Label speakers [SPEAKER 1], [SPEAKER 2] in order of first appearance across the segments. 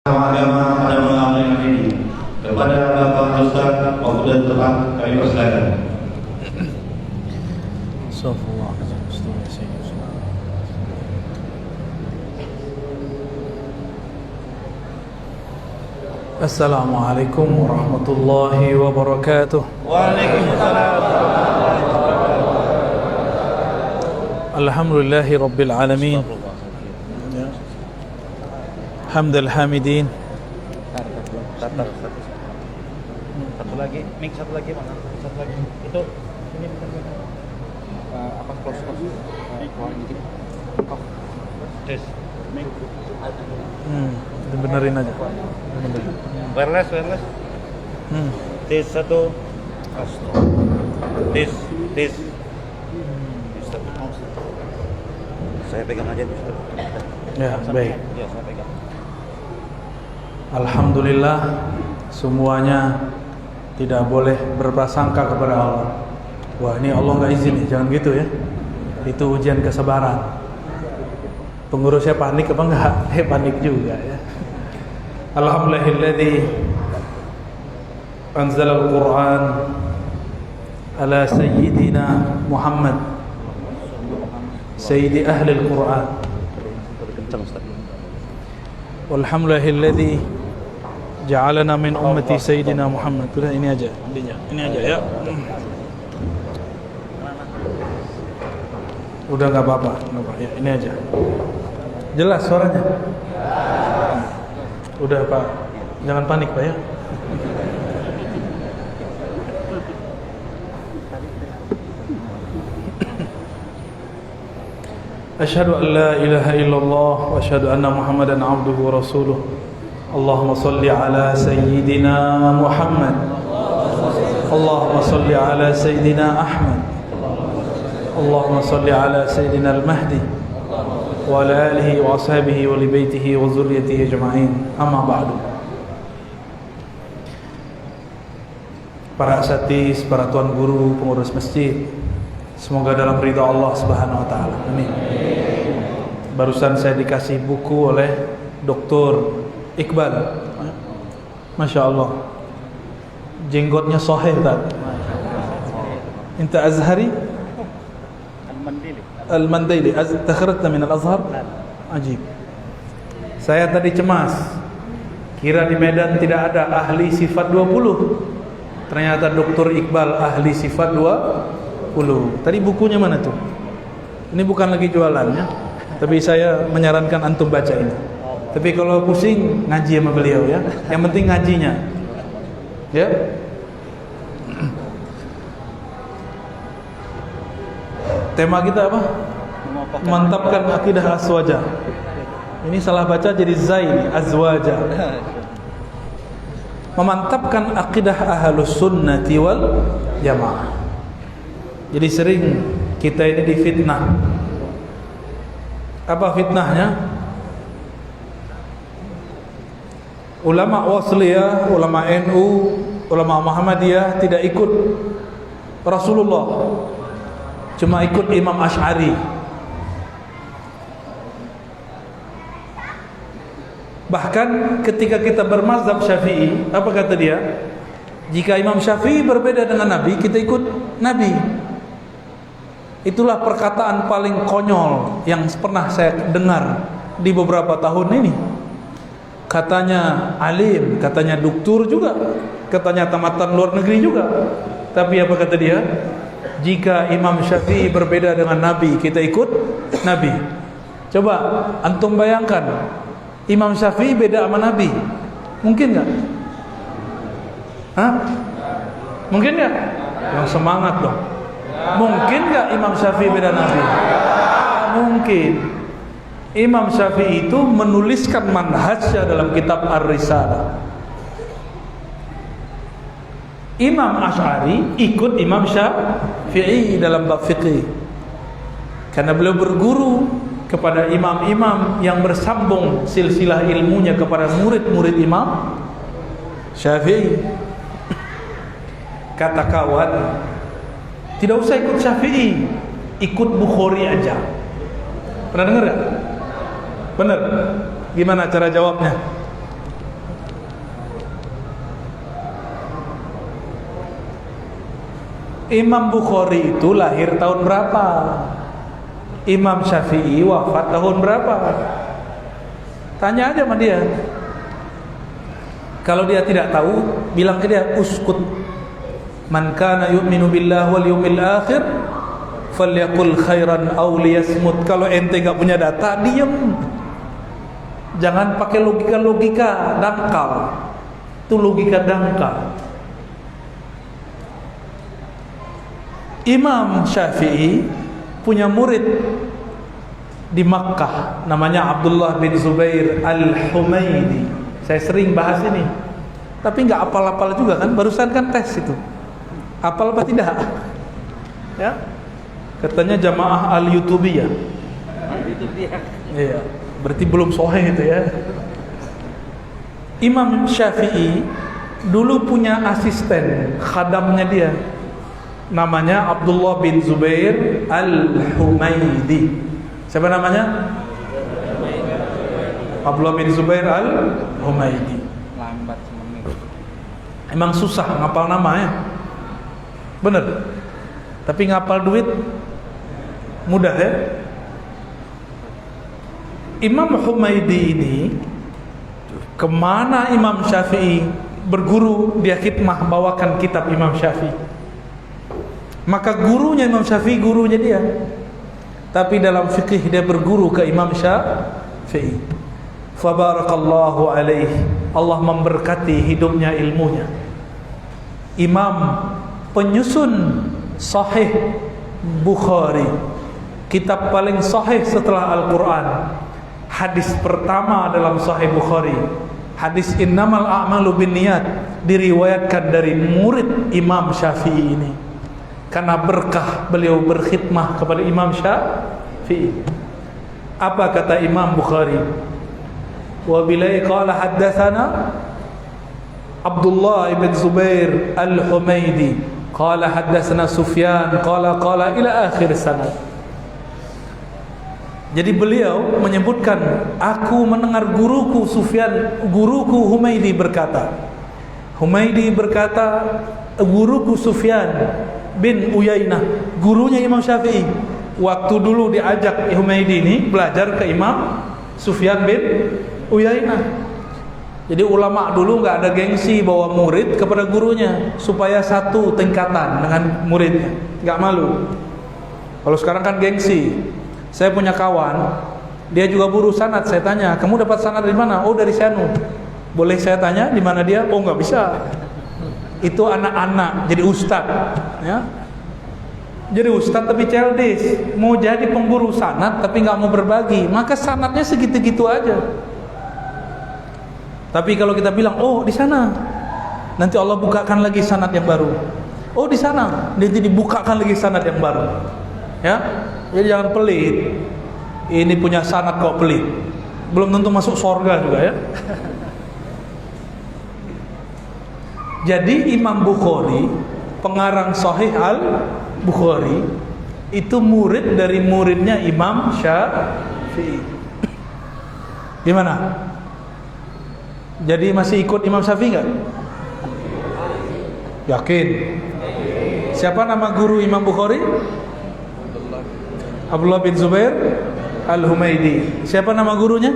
[SPEAKER 1] agama pada malam hari ini. Kepada Bapak Ustaz waktu dan tempat kami persilakan.
[SPEAKER 2] Assalamualaikum warahmatullahi wabarakatuh.
[SPEAKER 1] Waalaikumsalam.
[SPEAKER 2] Alhamdulillahi rabbil alamin. Hamdal hamidin.
[SPEAKER 3] Satu lagi, mic satu lagi mana? Satu lagi. Itu ini bukan apa close. Keluarin dikit. Tes. Mic.
[SPEAKER 2] Benerin aja.
[SPEAKER 3] Wireless. Tes satu. Tes. Saya pegang aja Ustaz.
[SPEAKER 2] Ya, baik.
[SPEAKER 3] Ya, saya pegang.
[SPEAKER 2] Alhamdulillah, semuanya tidak boleh berprasangka kepada Allah. Wah, ini Allah nggak izin nih, jangan gitu ya. Itu ujian kesabaran. Pengurusnya panik apa enggak? Panik juga ya. Alhamdulillahilladzi anzala al-Qur'an ala sayyidina Muhammad sayyidi ahli al-Qur'an.
[SPEAKER 3] Kencang Ustaz.
[SPEAKER 2] Walhamdulillahilladzi ja'alana min ummati sayyidina Muhammad. Udah ini aja, ini aja ya. Udah nggak apa-apa ya, ini aja. Jelas suaranya? Udah Pak, jangan panik Pak ya. Asyhadu an la ilaha illallah wa asyhadu anna Muhammadan abduhu wa rasuluh. Allahumma salli ala sayyidina Muhammad. Allahumma salli ala sayyidina Ahmad. Allahumma salli ala sayyidina al-Mahdi wa ala alihi wa ashabihi wa li baitihi wa zurriyyatihi ajma'in. Amma ba'du. Para asatidz, para tuan guru, pengurus masjid, semoga dalam ridha Allah Subhanahu wa taala. Amin. Barusan saya dikasih buku oleh Dr. Iqbal. Masya Allah, jenggotnya sahih tak? Inta Azhari Al-Mandaili takharajta min Al-Azhar. Ajib. Saya tadi cemas, kira di Medan tidak ada ahli sifat 20. Ternyata Dr. Iqbal ahli sifat 20. Tadi bukunya mana tuh? Ini bukan lagi jualannya, tapi saya menyarankan antum baca ini. Tapi kalau pusing, ngaji sama beliau ya. Yang penting ngajinya. Ya. Tema kita apa? Mantapkan akidah azwaja. Ini salah baca jadi zai, azwaja. Memantapkan akidah ahlus sunnati wal jamaah. Jadi sering kita ini difitnah. Apa fitnahnya? Ulama Wasliyah, ulama NU, ulama Muhammadiyah tidak ikut Rasulullah, cuma ikut Imam Asy'ari. Bahkan ketika kita bermazhab Syafi'i, apa kata dia? Jika Imam Syafi'i berbeda dengan Nabi, kita ikut Nabi. Itulah perkataan paling konyol yang pernah saya dengar di beberapa tahun ini. Katanya alim, katanya doktor juga, katanya tamatan luar negeri juga. Tapi apa kata dia? Jika Imam Syafi'i berbeda dengan Nabi, kita ikut Nabi. Coba antum bayangkan, Imam Syafi'i beda sama Nabi, mungkin nggak? Hah? Mungkin nggak? Yang semangat dong. Mungkin nggak Imam Syafi'i beda Nabi? Mungkin. Imam Syafi'i itu menuliskan manhajnya dalam kitab Ar-Risalah. Imam Asy'ari ikut Imam Syafi'i dalam bab fiqih, karena beliau berguru kepada imam-imam yang bersambung silsilah ilmunya kepada murid-murid Imam Syafi'i. Kata kawan, tidak usah ikut Syafi'i, ikut Bukhari aja. Pernah dengar gak? Benar? Gimana cara jawabnya? Imam Bukhari itu lahir tahun berapa? Imam Syafi'i wafat tahun berapa? Tanya aja sama dia. Kalau dia tidak tahu, bilang ke dia, uskut. Man kana yu'minu billahi wal yawmil akhir falyakul khairan aw liyasmut. Kalau ente enggak punya data, diam. Jangan pakai logika-logika dangkal. Itu logika dangkal. Imam Syafi'i punya murid di Makkah, namanya Abdullah bin Zubair Al-Humaidi. Saya sering bahas ini, tapi nggak apal-apal juga kan. Barusan kan tes itu, apal apa tidak? Ya, katanya jamaah Al-Yutubiyah. Iya, berarti belum sahih itu ya. Imam Syafi'i dulu punya asisten, khadamnya dia, namanya Abdullah bin Zubair Al-Humaidi. Siapa namanya? Abdullah bin Zubair Al-Humaidi.
[SPEAKER 3] Lambat semenit.
[SPEAKER 2] Emang susah ngapal namanya, bener. Tapi ngapal duit mudah ya. Imam Humaidi ini kemana Imam Syafi'i berguru, dia khidmah bawakan kitab Imam Syafi'i. Maka gurunya Imam Syafi'i gurunya dia. Tapi dalam fikih dia berguru ke Imam Syafi'i. Fabarakallahu alaihi. Allah memberkati hidupnya, ilmunya. Imam penyusun Sahih Bukhari, kitab paling sahih setelah Al-Quran. Hadis pertama dalam Sahih Bukhari, hadis innamal a'malu binniyat, diriwayatkan dari murid Imam Syafi'i ini. Karena berkah beliau berkhidmah kepada Imam Syafi'i. Apa kata Imam Bukhari? Wa bilai qala haddatsana Abdullah ibn Zubair Al-Humaidi qala haddatsana Sufyan qala ila akhir sanad. Jadi beliau menyebutkan, aku mendengar guruku Sufyan, guruku Humaidi berkata. Humaidi berkata, guruku Sufyan bin Uyainah, gurunya Imam Syafi'i. Waktu dulu diajak Humaidi ini belajar ke Imam Sufyan bin Uyainah. Jadi ulama dulu nggak ada gengsi bawa murid kepada gurunya, supaya satu tingkatan dengan muridnya, nggak malu. Kalau sekarang kan gengsi. Saya punya kawan, dia juga guru sanad. Saya tanya, kamu dapat sanad dari mana? Oh, dari Syanu. Boleh saya tanya di mana dia? Oh, nggak bisa. Itu anak-anak jadi ustad, ya. Jadi ustad tapi childish, mau jadi pemburu sanad tapi nggak mau berbagi, maka sanadnya segitu-gitu aja. Tapi kalau kita bilang, oh di sana, nanti Allah bukakan lagi sanad yang baru. Oh di sana, nanti dibukakan lagi sanad yang baru, ya. Jadi jangan pelit. Ini punya sanad kok pelit, belum tentu masuk surga juga ya. Jadi Imam Bukhari, pengarang Sahih Al-Bukhari, itu murid dari muridnya Imam Syafi'i. Gimana? Jadi masih ikut Imam Syafi'i enggak? Yakin? Siapa nama guru Imam Bukhari? Abdullah bin Zubair Al-Humaidi. Siapa nama gurunya?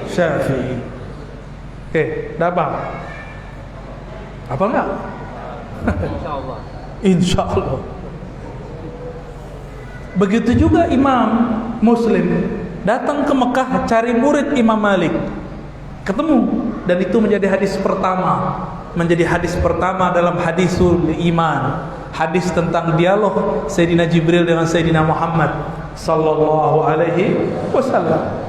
[SPEAKER 2] Syafi'i. Oke, dapat? Apa enggak?
[SPEAKER 3] Insyaallah.
[SPEAKER 2] Insyaallah. Begitu juga Imam Muslim datang ke Mekah cari murid Imam Malik. Ketemu, dan itu menjadi hadis pertama. Menjadi hadis pertama dalam hadisul iman. Hadis tentang dialog Sayyidina Jibril dengan Sayyidina Muhammad sallallahu alaihi wasallam.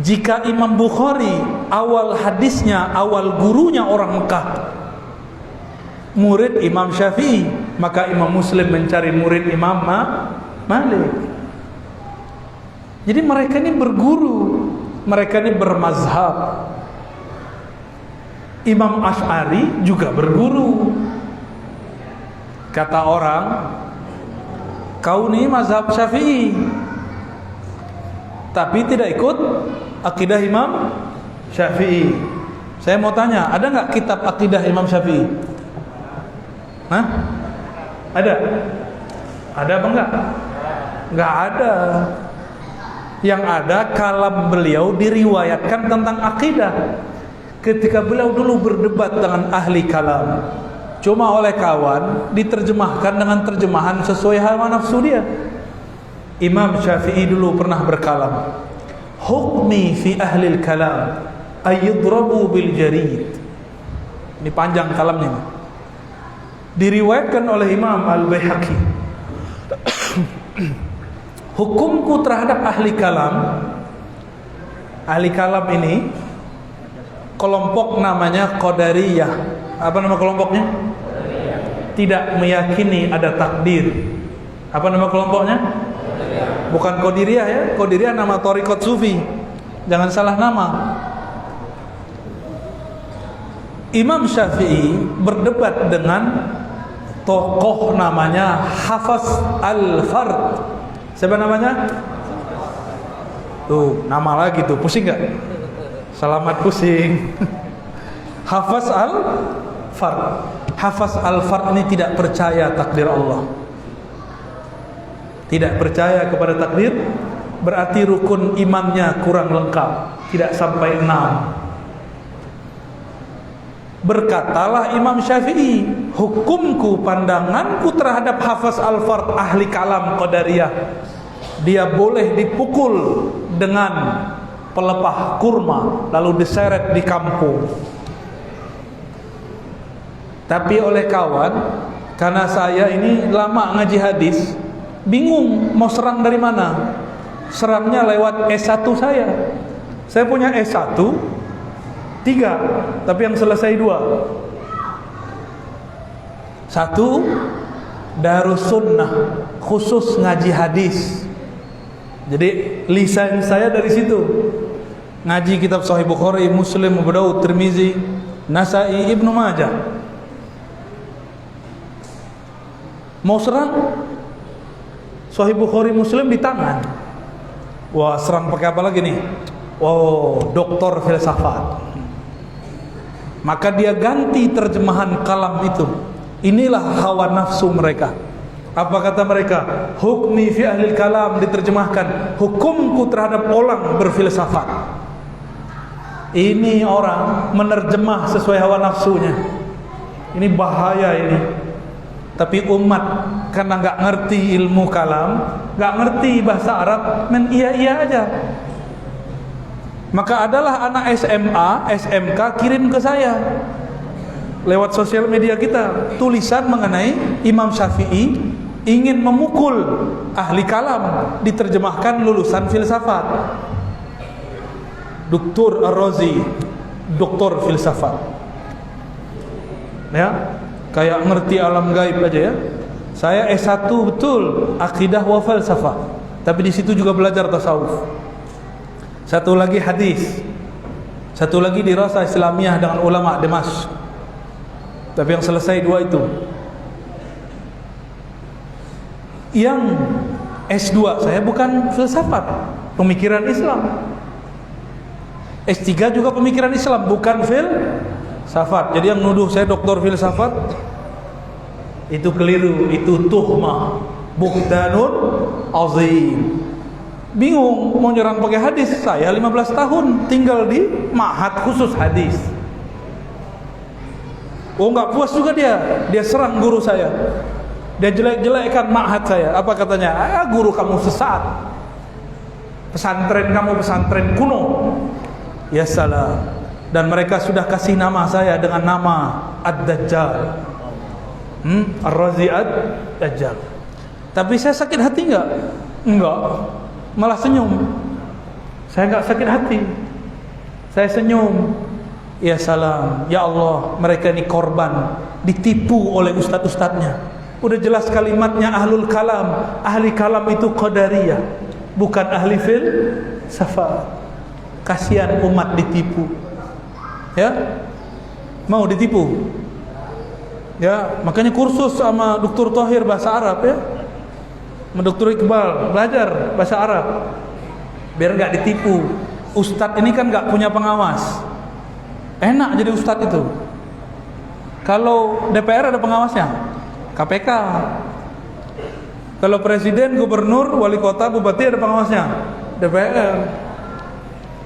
[SPEAKER 2] Jika Imam Bukhari awal hadisnya, awal gurunya orang Mekah, murid Imam Syafi'i, maka Imam Muslim mencari murid Imam Malik. Jadi mereka ini berguru, mereka ini bermazhab. Imam Asy'ari juga berguru. Kata orang, kau ini mazhab Syafi'i, tapi tidak ikut akidah Imam Syafi'i. Saya mau tanya, ada nggak kitab akidah Imam Syafi'i? Hah? Ada? Ada apa enggak? Nggak ada. Yang ada kalam beliau diriwayatkan tentang akidah ketika beliau dulu berdebat dengan ahli kalam. Cuma oleh kawan diterjemahkan dengan terjemahan sesuai hawa nafsu dia. Imam Syafi'i dulu pernah berkalam, hukmi fi ahlil kalam ayyudrabu bil jarid. Ini panjang kalamnya. Diriwayatkan oleh Imam Al-Baihaqi, hukumku terhadap ahli kalam. Ahli kalam ini kelompok namanya Qadariyah. Apa nama kelompoknya? Tidak meyakini ada takdir. Apa nama kelompoknya? Bukan Qadiriyah ya. Qadiriyah nama thariqat sufi. Jangan salah nama. Imam Syafi'i berdebat dengan tokoh namanya Hafaz Al-Fard. Siapa namanya? Tuh, nama lagi tuh. Pusing gak? Selamat pusing. Hafaz Al-Fard. Hafaz Al-Fard ini tidak percaya takdir Allah. Tidak percaya kepada takdir, berarti rukun imannya kurang lengkap, tidak sampai 6. Berkatalah Imam Syafi'i, hukumku, pandanganku terhadap Hafaz Al-Fard ahli kalam Qadariyah, dia boleh dipukul dengan pelepah kurma lalu diseret di kampung. Tapi oleh kawan, karena saya ini lama ngaji hadis, bingung mau serang dari mana. Serangnya lewat S1 saya. Saya punya S1 3, tapi yang selesai 2. 1 Darus Sunnah, khusus ngaji hadis. Jadi lisan saya dari situ. Ngaji kitab Sahih Bukhari, Muslim, Abu Daud, Tirmizi, Nasa'i, Ibnu Majah. Mau serang Sahih Bukhari, Muslim di tangan. Wah, serang pakai apa lagi nih? Wow, doktor filsafat. Maka dia ganti terjemahan kalam itu. Inilah hawa nafsu mereka. Apa kata mereka? Hukmi fi ahlil kalam diterjemahkan, hukumku terhadap orang berfilsafat. Ini orang menerjemah sesuai hawa nafsunya. Ini bahaya ini. Tapi umat karena nggak ngerti ilmu kalam, nggak ngerti bahasa Arab, men iya aja. Maka adalah anak SMA, SMK kirim ke saya lewat sosial media kita tulisan mengenai Imam Syafi'i ingin memukul ahli kalam, diterjemahkan lulusan filsafat. Dr. Ar-Razi, doktor filsafat. Ya, kayak ngerti alam gaib aja ya. Saya S1 betul, akidah wa falsafah. Tapi di situ juga belajar tasawuf. Satu lagi hadis. Satu lagi dirasa Islamiyah dengan ulama Damaskus. Tapi yang selesai 2 itu. Yang S2 saya bukan filsafat, pemikiran Islam. S3 juga pemikiran Islam, bukan filsafat. Jadi yang nuduh saya doktor filsafat itu keliru, itu tuhmah, buhtanun azim. Bingung mau nyerang pakai hadis. Saya 15 tahun tinggal di ma'had khusus hadis. Oh, enggak puas juga dia serang guru saya. Dia jelek-jelekkan ma'had saya. Apa katanya? Guru kamu sesat. Pesantren kamu pesantren kuno. Ya salam. Dan mereka sudah kasih nama saya dengan nama Ad-Dajjal. Ar-Razi Ad-Dajjal. Tapi saya sakit hati enggak? Enggak. Malah senyum. Saya enggak sakit hati. Saya senyum. Ya salam. Ya Allah, mereka ini korban, ditipu oleh ustadz-ustadznya. Udah jelas kalimatnya ahlul kalam. Ahli kalam itu Qadariyah, bukan ahli filsafat. Kasihan umat ditipu. Ya, mau ditipu. Ya, makanya kursus sama Dr. Thohir bahasa Arab ya. Sama Dr. Iqbal belajar bahasa Arab. Biar enggak ditipu. Ustadz ini kan enggak punya pengawas. Enak jadi ustadz itu. Kalau DPR ada pengawasnya, KPK. Kalau presiden, gubernur, wali kota, bupati ada pengawasnya, DPR.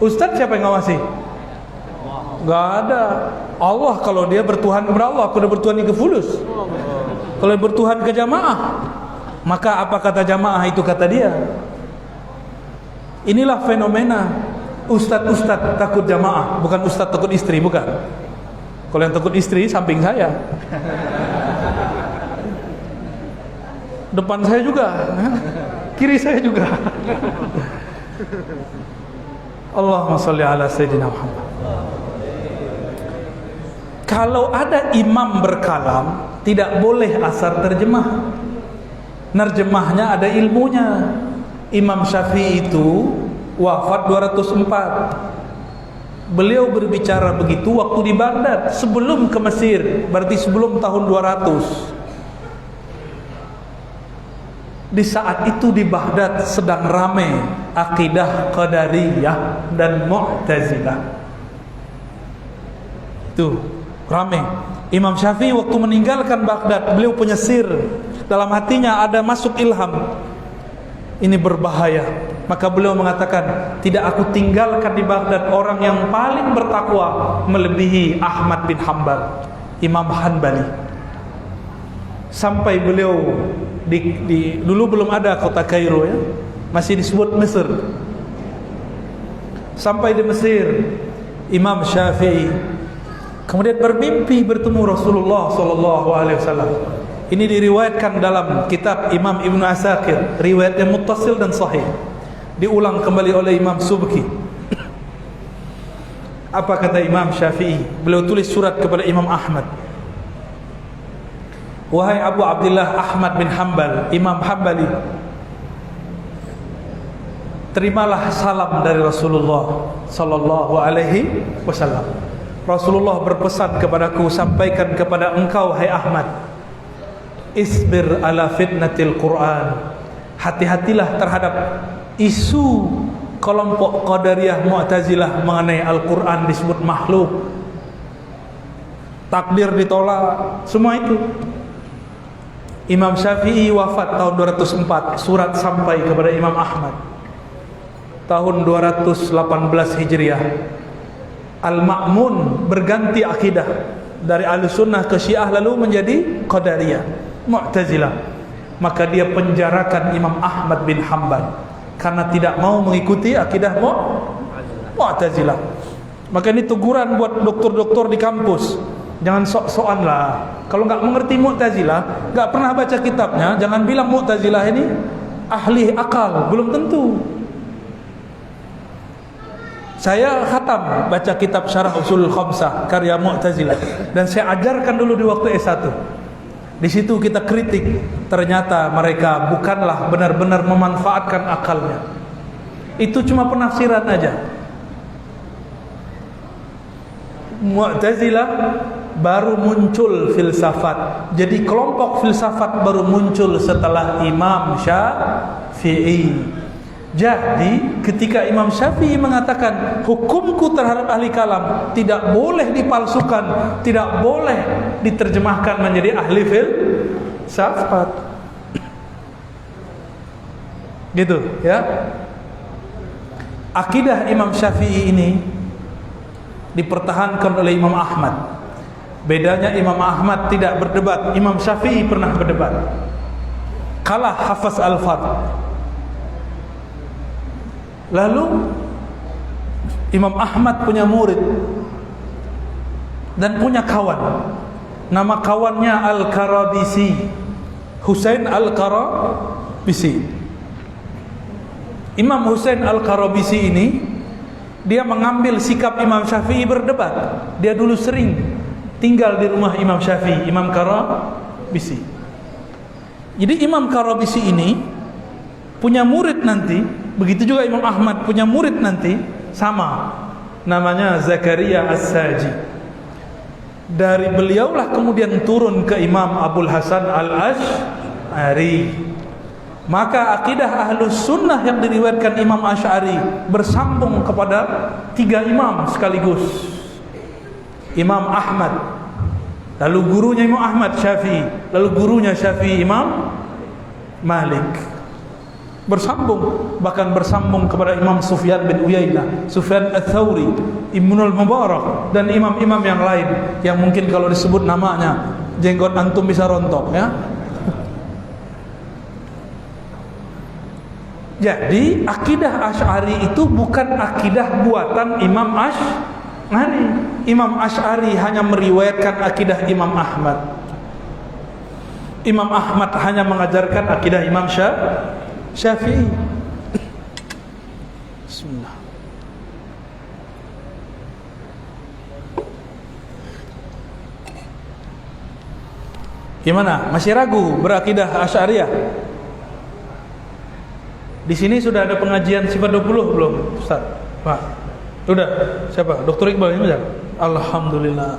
[SPEAKER 2] Ustadz siapa yang ngawasi? Gak ada. Allah, kalau dia bertuhan kepada Allah, aku udah bertuhan ke fulus. Kalau bertuhan ke jamaah, maka apa kata jamaah itu kata dia. Inilah fenomena ustadz takut jamaah, bukan ustadz takut istri, bukan. Kalau yang takut istri samping saya, depan saya juga, kiri saya juga. Allahumma sholli ala sayyidina Muhammad. Kalau ada imam berkalam, tidak boleh asal terjemah. Nerjemahnya ada ilmunya. Imam Syafi'i itu wafat 204. Beliau berbicara begitu waktu di Baghdad, sebelum ke Mesir, berarti sebelum tahun 200. Di saat itu di Baghdad sedang ramai akidah Qadariyah dan Mu'tazilah. Tuh, ramai. Imam Syafi'i waktu meninggalkan Baghdad, beliau punya sir. Dalam hatinya ada masuk ilham. Ini berbahaya. Maka beliau mengatakan, tidak aku tinggalkan di Baghdad orang yang paling bertakwa melebihi Ahmad bin Hanbal, Imam Hanbali. Sampai beliau dulu belum ada kota Kairo ya, masih disebut Mesir. Sampai di Mesir, Imam Syafi'i kemudian bermimpi bertemu Rasulullah SAW. Ini diriwayatkan dalam kitab Imam Ibn Asakir, riwayatnya muttasil dan sahih. Diulang kembali oleh Imam Subki. Apa kata Imam Syafi'i? Beliau tulis surat kepada Imam Ahmad. Wahai Abu Abdullah Ahmad bin Hanbal, Imam Hanbali, terimalah salam dari Rasulullah sallallahu alaihi wasallam. Rasulullah berpesan kepadaku, sampaikan kepada engkau hai Ahmad, isbir ala fitnatil Quran. Hati-hatilah terhadap isu kelompok Qadariyah Mu'tazilah mengenai Al-Quran disebut makhluk, takdir ditolak, semua itu. Imam Syafi'i wafat tahun 204, surat sampai kepada Imam Ahmad tahun 218 Hijriah. Al-Ma'mun berganti akidah dari Ahlussunnah ke Syiah, lalu menjadi Qadariyah Mu'tazilah. Maka dia penjarakan Imam Ahmad bin Hanbal karena tidak mau mengikuti akidah Mu'tazilah. Maka ini teguran buat doktor-doktor di kampus. Jangan sok-sokan lah. Kalau nggak mengerti Mu'tazilah, nggak pernah baca kitabnya, jangan bilang Mu'tazilah ini ahli akal. Belum tentu. Saya khatam baca kitab Syarah Ushulul Khamsah karya Mu'tazilah, dan saya ajarkan dulu di waktu S1. Di situ kita kritik, ternyata mereka bukanlah benar-benar memanfaatkan akalnya. Itu cuma penafsiran aja. Mu'tazilah baru muncul filsafat. Jadi kelompok filsafat baru muncul setelah Imam Syafi'i. Jadi ketika Imam Syafi'i mengatakan hukumku terhadap ahli kalam tidak boleh dipalsukan, tidak boleh diterjemahkan menjadi ahli filsafat, gitu ya. Akidah Imam Syafi'i ini dipertahankan oleh Imam Ahmad. Bedanya Imam Ahmad tidak berdebat, Imam Syafi'i pernah berdebat. Kalah Hafaz Al-Fath. Lalu Imam Ahmad punya murid dan punya kawan. Nama kawannya Al-Karabisi, Husain Al-Karabisi. Imam Husain Al-Karabisi ini dia mengambil sikap Imam Syafi'i berdebat. Dia dulu sering tinggal di rumah Imam Syafi'i, Imam Karabisi. Jadi Imam Karabisi ini punya murid nanti. Begitu juga Imam Ahmad punya murid nanti, sama, namanya Zakaria As-Saji. Dari beliaulah kemudian turun ke Imam Abul Hasan Al-Asy'ari. Maka akidah Ahlus Sunnah yang diriwayatkan Imam Asy'ari bersambung kepada 3 imam sekaligus. Imam Ahmad, lalu gurunya Imam Ahmad Syafi'i, lalu gurunya Syafi'i Imam Malik. Bersambung, bahkan bersambung kepada Imam Sufyan bin Uyainah, Sufyan Ats-Tsauri, Ibnul Mubarak, dan imam-imam yang lain yang mungkin kalau disebut namanya jenggot antum bisa rontok, ya. Jadi akidah Asy'ari itu bukan akidah buatan Imam Asy'ari. Imam Asy'ari hanya meriwayatkan akidah Imam Ahmad. Imam Ahmad hanya mengajarkan akidah Imam Syafi'i. Bismillah. Gimana? Masih ragu berakidah Asy'ariyah? Di sini sudah ada pengajian sifat 20 belum, Ustaz? Pak. Sudah. Siapa? Dr. Iqbal ini, alhamdulillah.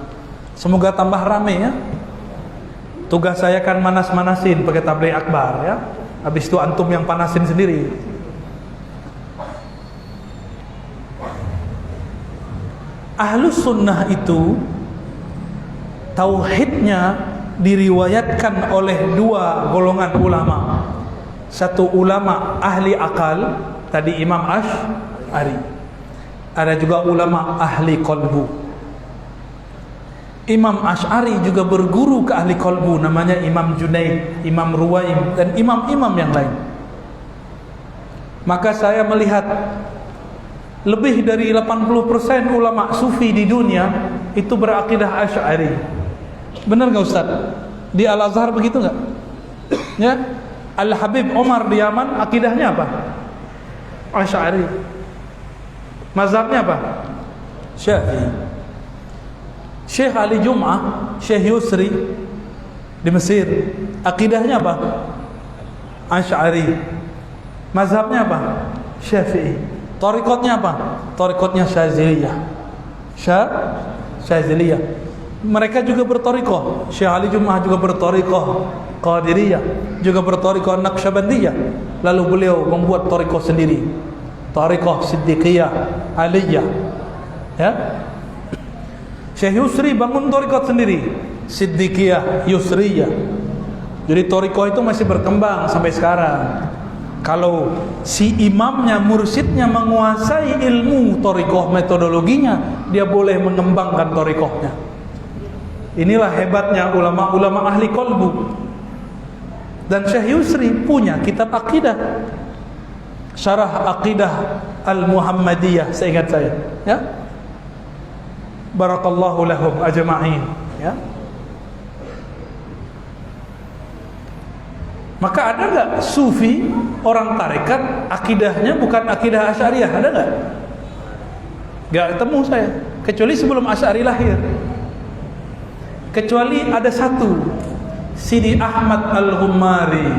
[SPEAKER 2] Semoga tambah rame, ya. Tugas saya kan manas-manasin pakai tabligh akbar, ya. Habis itu antum yang panasin sendiri. Ahlus sunnah itu tauhidnya diriwayatkan oleh dua golongan ulama. Satu ulama ahli akal, tadi Imam Asy'ari. Ada juga ulama ahli qalbu. Imam Asy'ari juga berguru ke ahli qalbu, namanya Imam Junaid, Imam Ruwaim, dan imam-imam yang lain. Maka saya melihat lebih dari 80% ulama sufi di dunia itu berakidah Asy'ari. Benar nggak Ustaz? Di Al-Azhar begitu nggak? Ya, Al-Habib Omar di Yaman akidahnya apa? Asy'ari. Mazhabnya apa? Syafi'i. Syekh Ali Jum'ah, Syekh Yusri di Mesir, akidahnya apa? Asy'ari. Mazhabnya apa? Syafi'i. Thariqatnya apa? Thariqatnya Syaziliyah. Syaziliyah. Mereka juga berthariqah. Syekh Ali Jum'ah juga berthariqah Qadiriyah, juga berthariqah Naqsyabandiyah. Lalu beliau membuat thariqah sendiri, thariqah Siddiqiyah Aliyah. Ya. Syekh Yusri bangun thariqat sendiri, Siddiqiyah Yusriyah. Jadi thariqah itu masih berkembang sampai sekarang. Kalau si imamnya, mursyidnya menguasai ilmu thariqah, metodologinya, dia boleh mengembangkan thariqahnya. Inilah hebatnya ulama-ulama ahli qalbu. Dan Syekh Yusri punya kitab akidah, Syarah Aqidah Al-Muhammadiyah, seingat saya, ya. Barakallahu lahum ajma'in, ya. Maka ada enggak sufi orang tarekat akidahnya bukan akidah Asy'ariyah? Ada enggak? Enggak ketemu saya, kecuali sebelum Asy'ari lahir. Kecuali ada satu, Sidi Ahmad Al-Ghummari.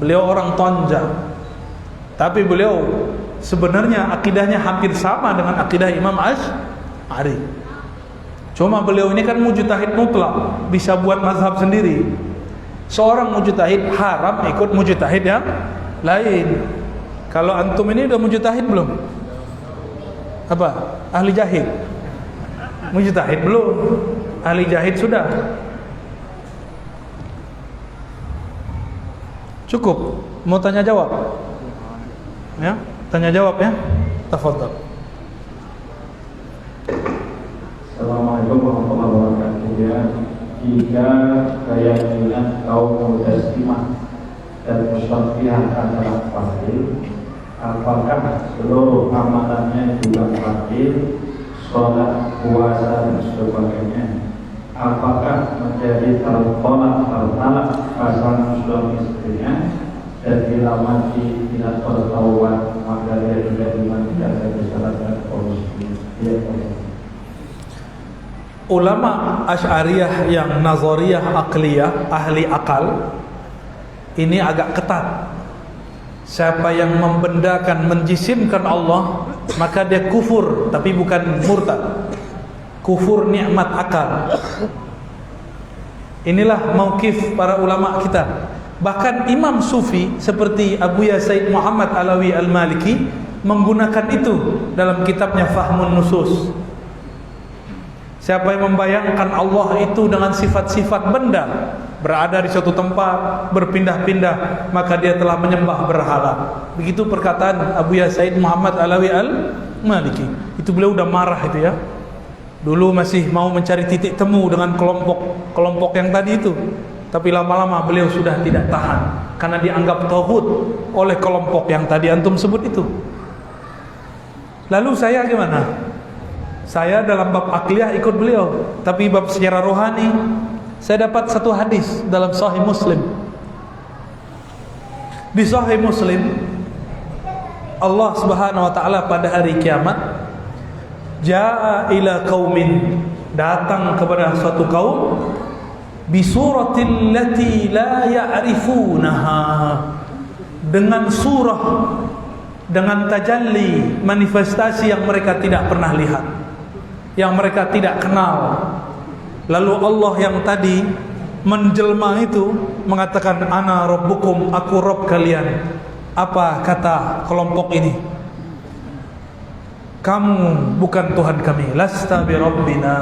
[SPEAKER 2] Beliau orang Tonja, tapi beliau sebenarnya akidahnya hampir sama dengan akidah Imam Asy'ari. Cuma beliau ini kan mujtahid mutlak, bisa buat mazhab sendiri. Seorang mujtahid haram ikut mujtahid yang lain. Kalau antum ini udah mujtahid belum? Apa? Ahli jahid? Mujtahid belum? Ahli jahid sudah. Cukup? Mau tanya jawab? Ya, tanya jawab ya. Tafadhal.
[SPEAKER 4] Assalamualaikum warahmatullahi wabarakatuh. Ya, jika keyakinan kaum Mu'tazilah dan Musyabbi'ah adalah fardil, apakah seluruh amalannya juga fardil, sholat, puasa dan sebagainya? Apakah menjadi tertolak pasangan suami istrinya dan bila mati tidak bertaubat maka dia tidak iman, tidak disalatkan polisi?
[SPEAKER 2] Ulama Asy'ariyah yang nazariyah akliyah, ahli akal, ini agak ketat. Siapa yang membendakan, menjisimkan Allah, maka dia kufur, tapi bukan murtad. Kufur nikmat akal. Inilah mauqif para ulama kita. Bahkan Imam Sufi seperti Abuya Said Muhammad Alawi Al-Maliki menggunakan itu dalam kitabnya Fahmun Nusus. Siapa yang membayangkan Allah itu dengan sifat-sifat benda, berada di suatu tempat, berpindah-pindah, maka dia telah menyembah berhala. Begitu perkataan Abu Said Muhammad Alawi Al-Maliki. Itu beliau udah marah itu ya. Dulu masih mau mencari titik temu dengan kelompok yang tadi itu. Tapi lama-lama beliau sudah tidak tahan karena dianggap tauhid oleh kelompok yang tadi antum sebut itu. Lalu saya gimana? Saya dalam bab akliyah ikut beliau, tapi bab secara rohani saya dapat satu hadis dalam Sahih Muslim. Di Sahih Muslim, Allah Subhanahu wa taala pada hari kiamat jaa ila qaumin, datang kepada suatu kaum bi suratil lati la ya'rifunaha, dengan surah, dengan tajalli, manifestasi yang mereka tidak pernah lihat, yang mereka tidak kenal. Lalu Allah yang tadi menjelma itu mengatakan, ana rabbukum, aku Rabb kalian. Apa kata kelompok ini? Kamu bukan Tuhan kami. Lasta bi rabbina,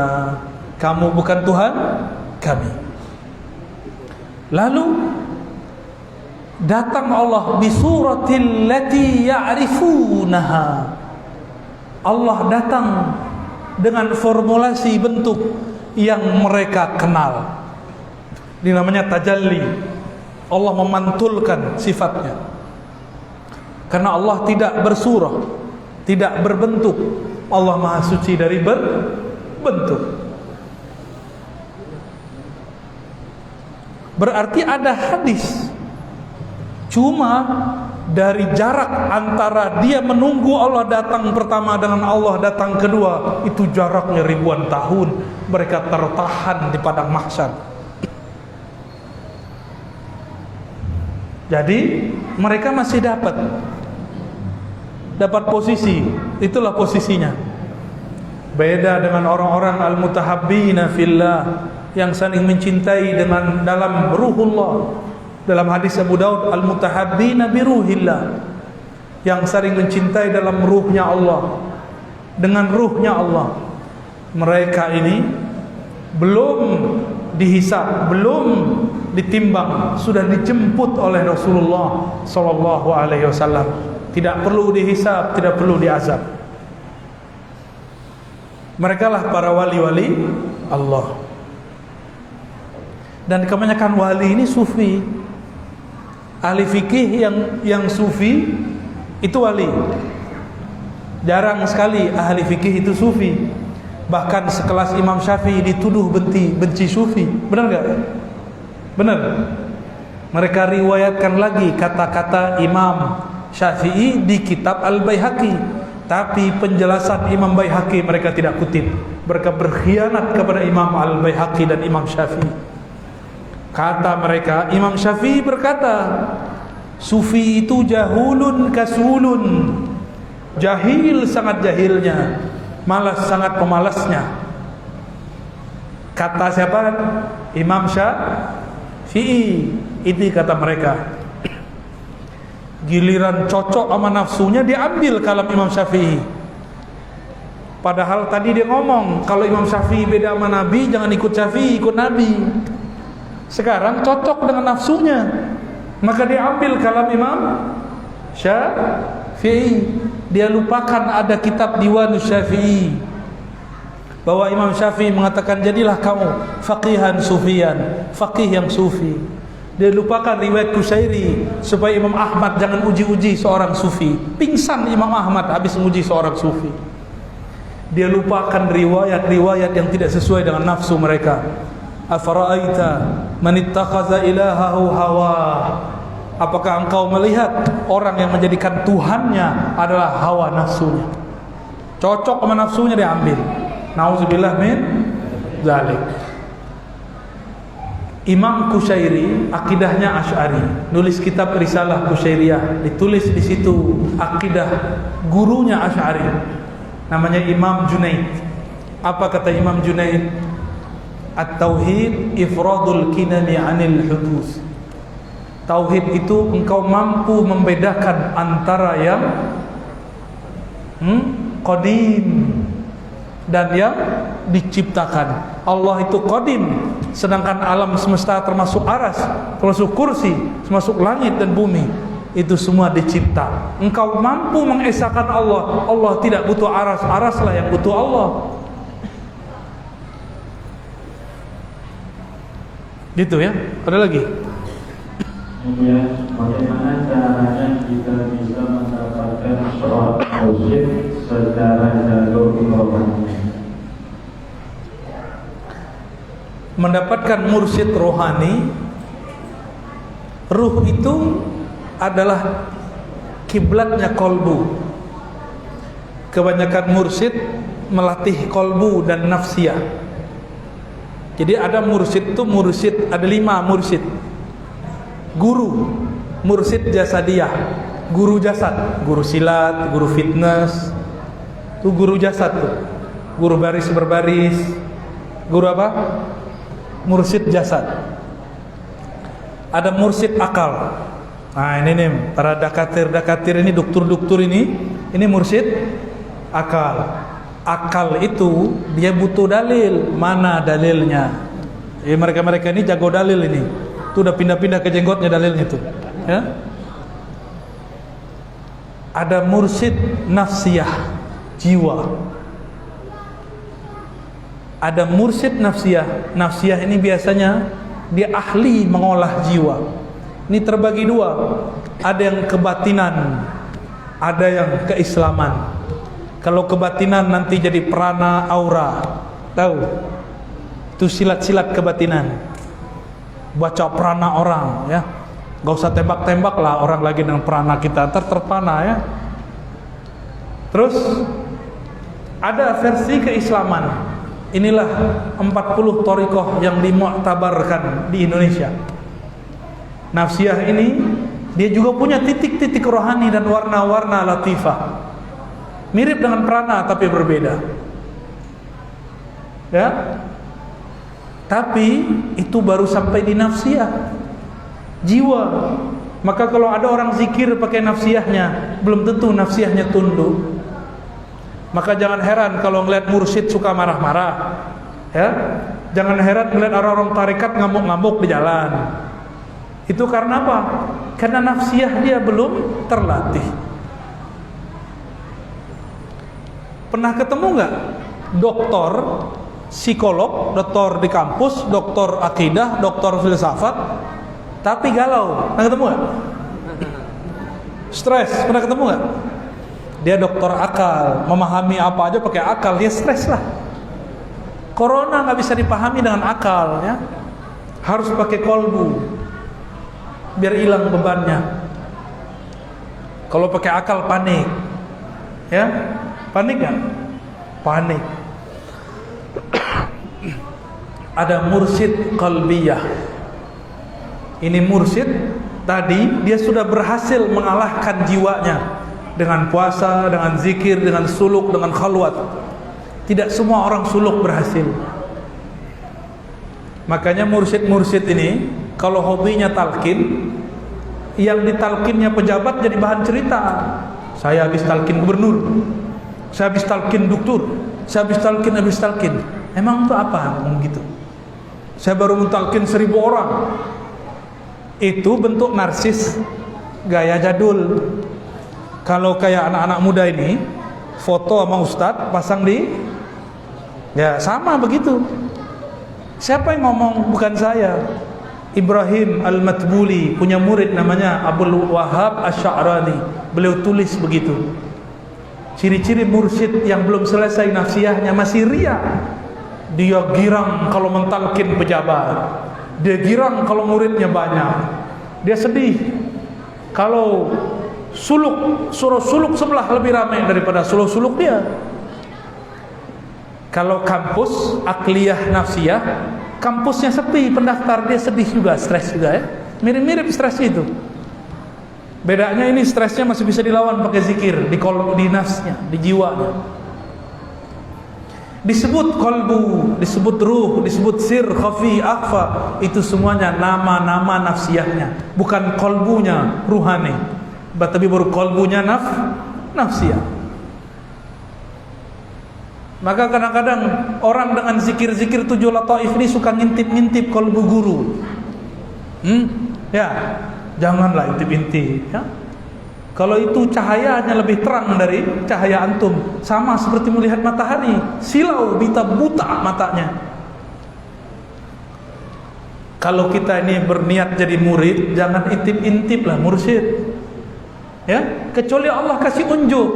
[SPEAKER 2] kamu bukan Tuhan kami. Lalu datang Allah bi suratil lati ya'rifunaha. Allah datang dengan formulasi bentuk yang mereka kenal. Ini namanya tajalli. Allah memantulkan sifatnya. Karena Allah tidak bersurah, tidak berbentuk. Allah Maha Suci dari bentuk. Berarti ada hadis. Cuma dari jarak antara dia menunggu Allah datang pertama dengan Allah datang kedua, itu jaraknya ribuan tahun. Mereka tertahan di padang mahsyar. Jadi mereka masih dapat posisi. Itulah posisinya. Beda dengan orang-orang al-mutahabbina fillah, yang saling mencintai dengan dalam ruhullah. Dalam hadis Abu Daud, al-mutahabbina bi ruhillah, yang saling mencintai dalam ruhnya Allah, dengan ruhnya Allah. Mereka ini belum dihisab, belum ditimbang, sudah dijemput oleh Rasulullah sallallahu alaihi wasallam. Tidak perlu dihisab, tidak perlu diazab. Mereka lah para wali-wali Allah. Dan kebanyakan wali ini sufi. Ahli fikih yang sufi itu wali. Jarang sekali ahli fikih itu sufi. Bahkan sekelas Imam Syafi'i dituduh benci sufi. Benar enggak? Benar. Mereka riwayatkan lagi kata-kata Imam Syafi'i di kitab Al-Baihaqi, tapi penjelasan Imam Baihaqi mereka tidak kutip. Mereka berkhianat kepada Imam Al-Baihaqi dan Imam Syafi'i. Kata mereka, Imam Syafi'i berkata, sufi itu jahulun kasulun, jahil sangat jahilnya, malas sangat pemalasnya. Kata siapa? Imam Syafi'i. Itu kata mereka. Giliran cocok sama nafsunya diambil kalam Imam Syafi'i. Padahal tadi dia ngomong, kalau Imam Syafi'i beda sama Nabi, jangan ikut Syafi'i, ikut Nabi. Sekarang cocok dengan nafsunya, maka dia ambil kalam Imam Syafi'i. Dia lupakan ada kitab Diwanus Syafi'i, bahwa Imam Syafi'i mengatakan, jadilah kamu faqihan sufian, faqih yang sufi. Dia lupakan riwayat Kusyairi, supaya Imam Ahmad jangan uji-uji seorang sufi. Pingsan Imam Ahmad habis menguji seorang sufi. Dia lupakan riwayat-riwayat yang tidak sesuai dengan nafsu mereka. Afara'aita man ittakhadha ilahahu hawa. Apakah engkau melihat orang yang menjadikan Tuhannya adalah hawa nafsunya? Cocok sama nafsunya diambil. Nauzubillah min zalik. Imam Kusyairi akidahnya Asy'ari, nulis kitab Risalah Kusyairiyah, ditulis di situ akidah gurunya Asy'ari, namanya Imam Junaid. Apa kata Imam Junaid? At-tauhid ifradul kinani 'anil hudus. Tauhid itu engkau mampu membedakan antara yang qadim, dan yang diciptakan. Allah itu qadim, sedangkan alam semesta termasuk aras, termasuk kursi, termasuk langit dan bumi, itu semua dicipta. Engkau mampu mengesahkan Allah. Allah tidak butuh aras, araslah yang butuh Allah. Gitu ya. Ada lagi?
[SPEAKER 4] Kemudian bagaimana caranya kita bisa mendapatkan seorang mursyid secara jalur rohani?
[SPEAKER 2] Mendapatkan mursyid rohani, ruh itu adalah kiblatnya kolbu. Kebanyakan mursyid melatih kolbu dan nafsiyah. Jadi ada mursyid itu ada 5 mursyid. Guru, mursyid jasadiyah, guru jasad, guru silat, guru fitness, itu guru jasad tuh. Guru baris berbaris, guru apa? Mursyid jasad. Ada mursyid akal. Nah ini nih para dakatir ini, dokter ini mursyid akal. Akal itu dia butuh dalil. Mana dalilnya? Mereka ini jago dalil ini. Itu udah pindah-pindah ke jenggotnya dalilnya itu. Ya? Ada mursyid nafsiyah, jiwa. Ada mursyid nafsiyah. Nafsiyah ini biasanya dia ahli mengolah jiwa. Ini terbagi 2. Ada yang kebatinan, ada yang keislaman. Kalau kebatinan nanti jadi prana aura. Tahu? Itu silat-silat kebatinan. Baca prana orang ya. Gak usah tembak-tembak lah orang lagi dengan prana kita, ntar terpana ya. Terus ada versi keislaman. Inilah 40 thariqah yang dimu'tabarkan di Indonesia. Nafsiyah ini dia juga punya titik-titik rohani dan warna-warna latifah. Mirip dengan prana tapi berbeda. Ya. Tapi itu baru sampai di nafsiyah, jiwa. Maka kalau ada orang zikir pakai nafsiyahnya, belum tentu nafsiyahnya tunduk. Maka jangan heran kalau ngeliat mursyid suka marah-marah. Ya, jangan heran ngeliat orang-orang tarekat ngamuk-ngamuk di jalan. Itu karena apa? Karena nafsiyah dia belum terlatih. Pernah ketemu nggak doktor psikolog, doktor di kampus, doktor akidah, doktor filsafat, tapi galau? Pernah ketemu nggak? Stres, pernah ketemu nggak? Dia doktor akal, memahami apa aja pakai akal, dia stres lah. Corona nggak bisa dipahami dengan akal, ya, harus pakai kolbu, biar hilang bebannya. Kalau pakai akal panik, ya, panik nggak? Panik. Ada mursyid qalbiyah. Ini mursyid tadi dia sudah berhasil mengalahkan jiwanya dengan puasa, dengan zikir, dengan suluk, dengan khalwat. Tidak semua orang suluk berhasil. Makanya mursyid-mursyid ini kalau hobinya talqin, yang ditalkinnya pejabat jadi bahan cerita. Saya habis talqin gubernur, saya habis talqin doktor, saya habis talqin. Emang itu apa ngomong gitu? Saya baru mentalkin 1000 orang. Itu bentuk narsis gaya jadul. Kalau kayak anak-anak muda ini foto sama ustadz pasang di, ya sama begitu. Siapa yang ngomong? Bukan saya. Ibrahim Al-Matbuli punya murid namanya Abdul Wahab Asy'arani. Beliau tulis begitu. Ciri-ciri mursyid yang belum selesai nafsiyahnya, masih riya. Dia girang kalau mentalkin pejabat, dia girang kalau muridnya banyak, dia sedih kalau suruh suluk sebelah lebih ramai daripada suluk dia. Kalau kampus akliyah nafsiyah, kampusnya sepi pendaftar, dia sedih juga, stres juga ya. Mirip-mirip stres itu. Bedanya ini stresnya masih bisa dilawan pakai zikir di nafsnya, di jiwanya. Disebut kolbu, disebut ruh, disebut sir, khafi, akhfa. Itu semuanya nama-nama nafsiyahnya, bukan kolbunya ruhani. Tapi baru kolbunya nafsiyah. Maka kadang-kadang orang dengan zikir-zikir 7 lataif ini suka ngintip-ngintip kalbu guru. Ya, janganlah intip-intip ya. Kalau itu cahayanya lebih terang dari cahaya antum, sama seperti melihat matahari, silau bita buta matanya. Kalau kita ini berniat jadi murid, jangan intip-intip lah mursyid. Ya, kecuali Allah kasih unjuk,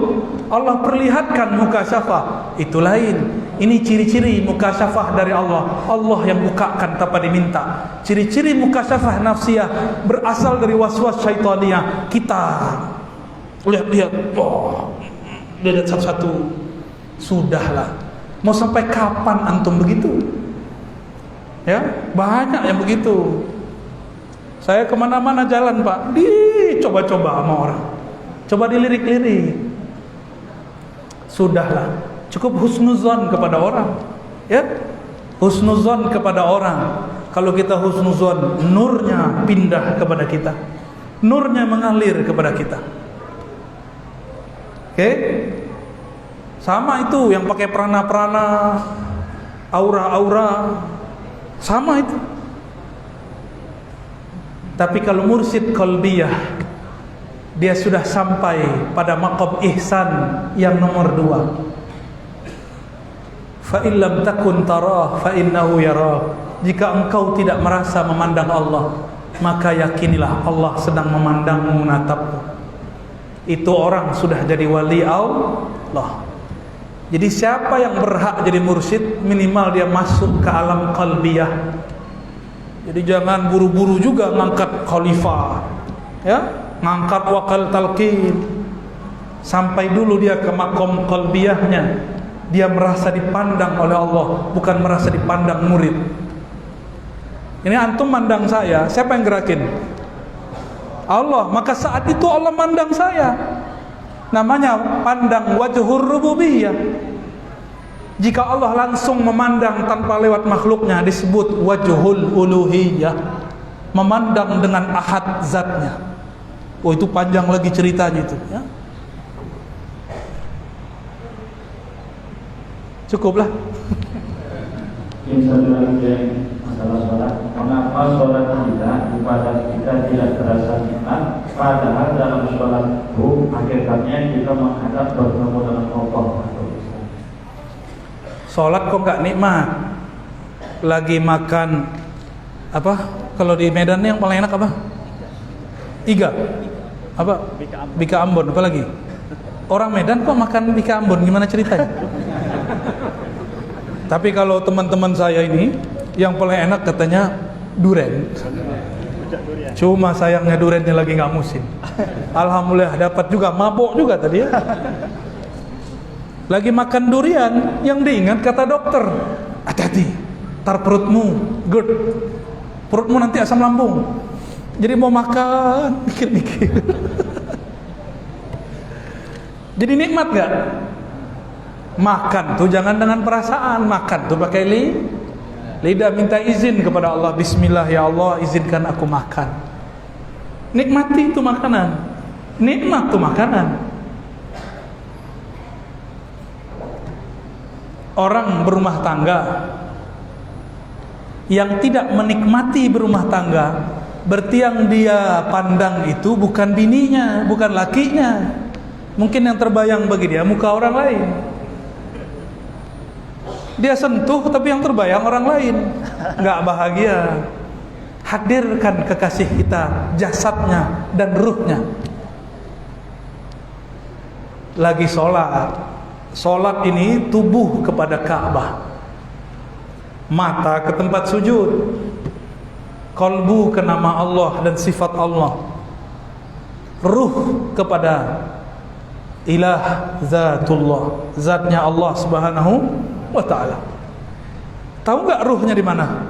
[SPEAKER 2] Allah perlihatkan mukasyafah, itu lain. Ini ciri-ciri mukasyafah dari Allah. Allah yang bukakan tanpa diminta. Ciri-ciri mukasyafah nafsiyah berasal dari waswas syaitania. Kita lihat-lihat, lihat satu-satu. Sudahlah. Mau sampai kapan antum begitu? Ya, banyak yang begitu. Saya kemana-mana jalan Pak, dicoba-coba sama orang, coba dilirik-lirik. Sudahlah, cukup husnuzon kepada orang. Ya, husnuzon kepada orang. Kalau kita husnuzon, nurnya pindah kepada kita, nurnya mengalir kepada kita. Oke, sama itu yang pakai prana-prana, aura-aura, sama itu. Tapi kalau mursyid qalbiyah, dia sudah sampai pada maqam ihsan yang nomor 2. Fa illam takun tarah fa innahu yarah. Jika engkau tidak merasa memandang Allah, maka yakinilah Allah sedang memandangmu, menatapmu. Itu orang sudah jadi wali Allah. Jadi siapa yang berhak jadi mursyid, minimal dia masuk ke alam qalbiyah. Jadi jangan buru-buru juga ngangkat khalifah, ya, ngangkat wakal talqin. Sampai dulu dia ke makom qalbiyahnya, dia merasa dipandang oleh Allah, bukan merasa dipandang murid. Ini antum mandang saya, siapa yang gerakin? Allah. Maka saat itu Allah mandang saya. Namanya pandang wajhur rububiyah. Jika Allah langsung memandang tanpa lewat makhluknya, disebut wajhul uluhiyah, memandang dengan ahad zatnya. Oh, itu panjang lagi ceritanya itu ya. Cukuplah.
[SPEAKER 4] Ini satu lagi masalah sholat. Mengapa sholat kita, ibadah kita tidak terasa nikmat, padahal dalam sholat itu hakikatnya kita menghadap bertemu dengan Allah.
[SPEAKER 2] Sholat kok nggak nikmat? Lagi makan apa? Kalau di Medan yang paling enak apa? Iga. Apa? Bika Ambon. Apa lagi? Orang Medan kok makan bika Ambon? Gimana ceritanya? Tapi kalau teman-teman saya ini, yang paling enak katanya duren. Cuma sayangnya durennya lagi nggak musim. Alhamdulillah dapat juga, mabok juga tadi ya. Lagi makan durian, yang diingat kata dokter, hati-hati, tar perutmu GERD, perutmu nanti asam lambung. Jadi mau makan, mikir-mikir. Jadi nikmat gak? Makan tuh jangan dengan perasaan, makan tuh pakai lidah, minta izin kepada Allah. Bismillah ya Allah, izinkan aku makan. Nikmati itu makanan, nikmat tuh makanan. Orang berumah tangga yang tidak menikmati berumah tangga, berarti yang dia pandang itu bukan bininya, bukan lakinya. Mungkin yang terbayang bagi dia muka orang lain. Dia sentuh tapi yang terbayang orang lain. Nggak bahagia. Hadirkan kekasih kita, jasadnya dan ruhnya. Lagi sholat. Sholat ini tubuh kepada Ka'bah, mata ke tempat sujud, kalbu ke nama Allah dan sifat Allah, ruh kepada ilah zatullah, zatnya Allah subhanahu wa ta'ala. Tahu gak ruhnya di mana?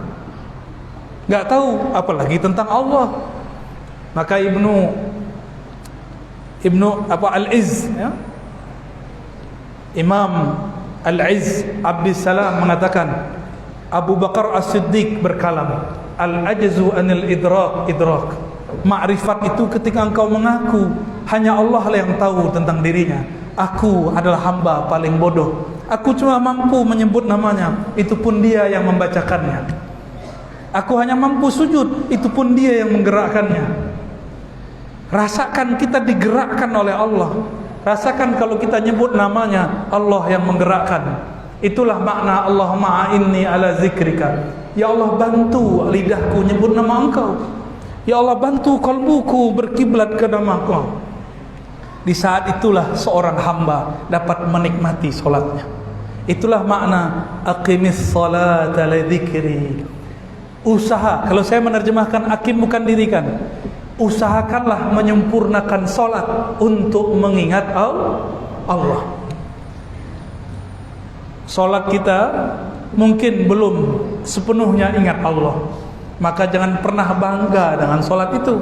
[SPEAKER 2] Gak tahu, apalagi tentang Allah. Maka Ibnu Al-Izz ya? Imam Al-Izz Abdissalam mengatakan, Abu Bakar As-Siddiq berkalam, al-ajzu anil idrak. Ma'rifat itu ketika engkau mengaku hanya Allah lah yang tahu tentang dirinya. Aku adalah hamba paling bodoh. Aku cuma mampu menyebut namanya, itu pun dia yang membacakannya. Aku hanya mampu sujud, itu pun dia yang menggerakkannya. Rasakan kita digerakkan oleh Allah. Rasakan kalau kita nyebut namanya, Allah yang menggerakkan. Itulah makna Allahumma a'inni ala zikrika. Ya Allah, bantu lidahku nyebut nama Engkau. Ya Allah, bantu kalbuku berkiblat ke nama Engkau. Di saat itulah seorang hamba dapat menikmati solatnya. Itulah makna aqimis salata li dzikri. Usaha, kalau saya menerjemahkan aqim bukan dirikan. Usahakanlah menyempurnakan solat untuk mengingat Allah. Solat kita mungkin belum sepenuhnya ingat Allah, maka jangan pernah bangga dengan solat itu.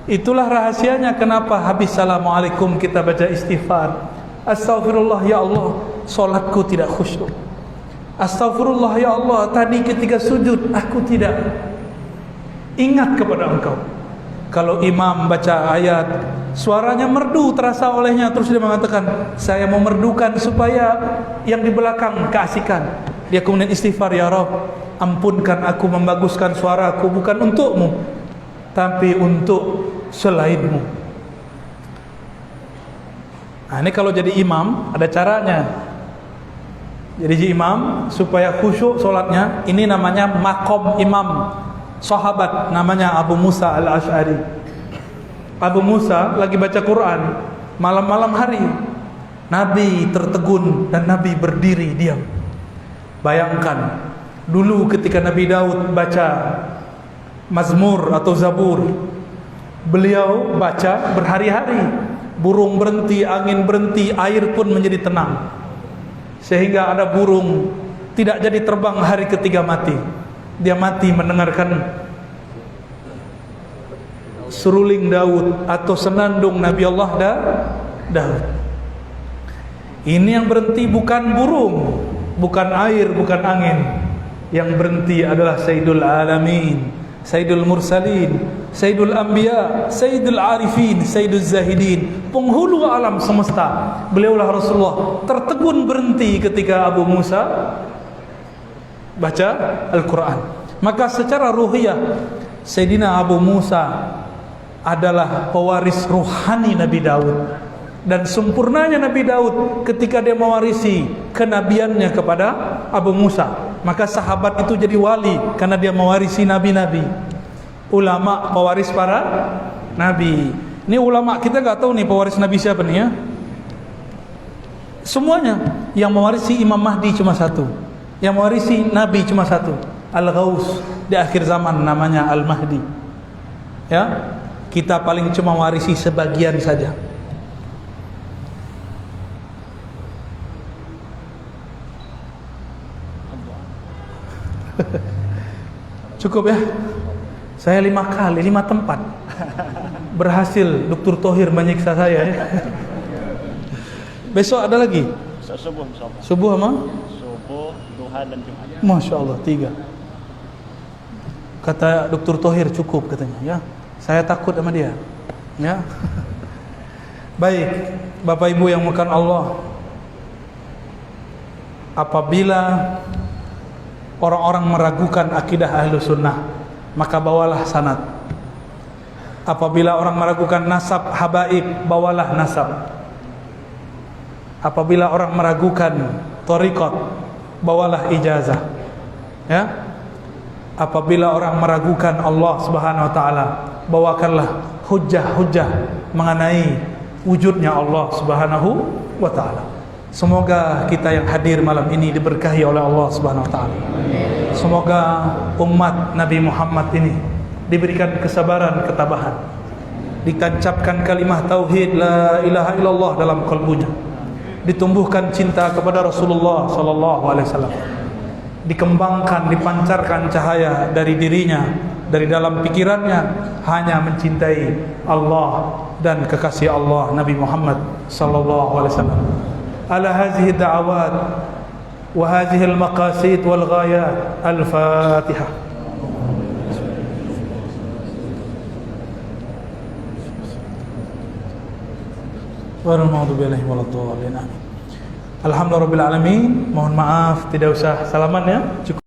[SPEAKER 2] Itulah rahasianya kenapa habis assalamualaikum kita baca istighfar. Astaghfirullah ya Allah, solatku tidak khusyuk. Astaghfirullah ya Allah, tadi ketika sujud aku tidak ingat kepada Engkau. Kalau imam baca ayat, suaranya merdu terasa olehnya, terus dia mengatakan, saya mau merdukan supaya yang di belakang keasikan. Dia kemudian istighfar, ya Rabb, ampunkan aku membaguskan suaraku bukan untukmu, tapi untuk selainmu. Nah, ini kalau jadi imam ada caranya. Jadi imam supaya khusyuk solatnya, ini namanya makom imam. Sahabat namanya Abu Musa al-Ash'ari. Abu Musa lagi baca Quran malam-malam hari. Nabi tertegun dan Nabi berdiri diam. Bayangkan dulu ketika Nabi Daud baca Mazmur atau Zabur, beliau baca berhari-hari. Burung berhenti, angin berhenti, air pun menjadi tenang. Sehingga ada burung tidak jadi terbang hari ketiga mati. Dia mati mendengarkan seruling Daud atau senandung Nabi Allah Daud. Ini yang berhenti bukan burung, bukan air, bukan angin. Yang berhenti adalah Sayyidul Alamin, Sayyidul Mursalin, Sayyidul Anbiya, Sayyidul Arifin, Sayyidul Zahidin, penghulu alam semesta. Beliaulah Rasulullah tertegun berhenti ketika Abu Musa baca Al-Quran. Maka secara ruhiyah Sayyidina Abu Musa adalah pewaris ruhani Nabi Daud. Dan sempurnanya Nabi Daud ketika dia mewarisi kenabiannya kepada Abu Musa, maka sahabat itu jadi wali karena dia mewarisi nabi-nabi. Ulama pewaris para nabi. Ini ulama kita nggak tahu nih pewaris nabi siapa nih ya. Semuanya yang mewarisi Imam Mahdi cuma satu. Yang mewarisi Nabi cuma satu, Al-Ghaus di akhir zaman namanya Al-Mahdi. Ya, kita paling cuma mewarisi sebagian saja. Cukup ya? Saya 5 kali, 5 tempat berhasil Dr. Thohir menyiksa saya ya. Besok ada lagi?
[SPEAKER 3] Subuh,
[SPEAKER 2] Subuh sama?
[SPEAKER 3] Duha dan Jumat.
[SPEAKER 2] Masya Allah 3. Kata Dr. Thohir cukup katanya ya. Saya takut sama dia ya. Baik Bapak Ibu yang makan Allah, apabila orang-orang meragukan akidah ahlu sunnah, maka bawalah sanad. Apabila orang meragukan nasab habaib, bawalah nasab. Apabila orang meragukan thariqat, bawalah ijazah ya. Apabila orang meragukan Allah Subhanahu wa taala, bawakanlah hujjah-hujjah mengenai wujudnya Allah Subhanahu wa taala. Semoga kita yang hadir malam ini diberkahi oleh Allah Subhanahu wa taala. Semoga umat Nabi Muhammad ini diberikan kesabaran, ketabahan, ditancapkan kalimah tauhid la ilaha illallah dalam kalbunya, ditumbuhkan cinta kepada Rasulullah sallallahu alaihi wasallam, dikembangkan, dipancarkan cahaya dari dirinya, dari dalam pikirannya hanya mencintai Allah dan kekasih Allah Nabi Muhammad sallallahu alaihi wasallam. Ala hadhihi da'awat wa hadhihi al-maqasid wal ghayat. Al-Fatihah. Wal maghdubi alaihim waladdallin. Amin. Alhamdulillahirabbil alamin. Mohon maaf tidak usah salaman ya. Cukup